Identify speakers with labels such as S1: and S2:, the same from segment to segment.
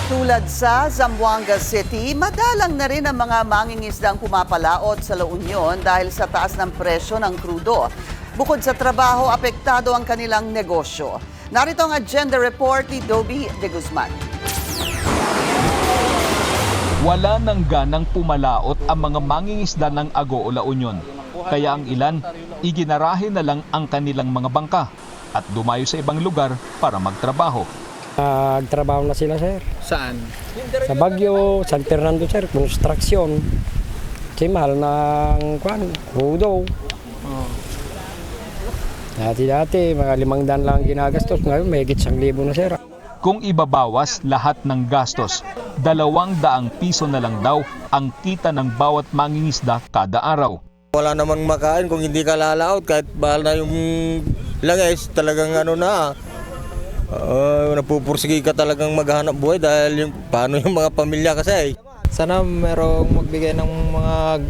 S1: Tulad sa Zamboanga City, madalang na rin ang mga mangingisdang pumapalaot sa La Union dahil sa taas ng presyo ng krudo. Bukod sa trabaho, apektado ang kanilang negosyo. Narito ang agenda report ni Dobby de Guzman.
S2: Wala nang ganang pumalaot ang mga mangingisda ng Agoo, La Union. Kaya ang ilan, iginarahe na lang ang kanilang mga bangka at dumayo sa ibang lugar para magtrabaho.
S3: Nagtrabaho na sila, sir.
S4: Saan?
S3: Sa Baguio, San Fernando, sir, construction. Kasi mahal ng krudo. Dati-dati, mga 500 lang ginagastos. Ngayon, may higit 1,000 na, sir.
S2: Kung ibabawas lahat ng gastos, 200 piso na lang daw ang kita ng bawat mangingisda kada araw.
S5: Wala namang makain kung hindi ka lalaot, kahit bahal na yung langis, talagang napupursige ka talagang maghanap buhay dahil paano yung mga pamilya kasi.
S4: Sana merong magbigay ng mga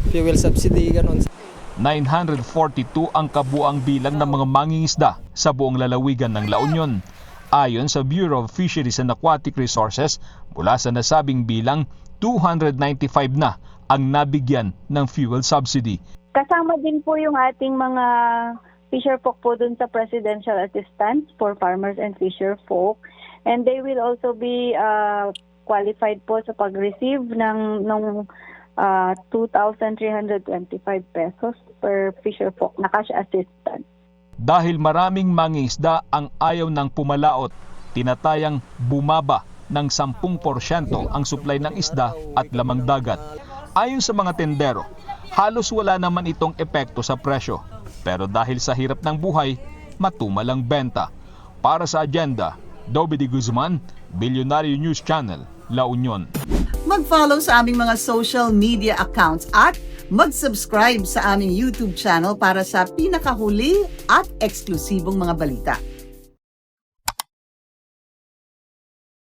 S4: fuel subsidy, ganun.
S2: 942 ang kabuang bilang ng mga mangingisda sa buong lalawigan ng La Union. Ayon sa Bureau of Fisheries and Aquatic Resources, mula sa nasabing bilang, 295 na ang nabigyan ng fuel subsidy.
S6: Kasama din po yung ating mga fisher folk po dun sa Presidential Assistance for Farmers and Fisher Folk. And they will also be qualified po sa pag-receive ng 2,325 pesos per fisher folk na cash assistance.
S2: Dahil maraming mangingisda ang ayaw ng pumalaot, tinatayang bumaba ng 10% ang supply ng isda at lamang dagat. Ayon sa mga tendero, halos wala naman itong epekto sa presyo. Pero dahil sa hirap ng buhay, matumal ang benta. Para sa agenda, Dobby de Guzman, Billionaire News Channel, La Union.
S1: Mag-follow sa aming mga social media accounts at mag-subscribe sa aming YouTube channel para sa pinakahuli at eksklusibong mga balita.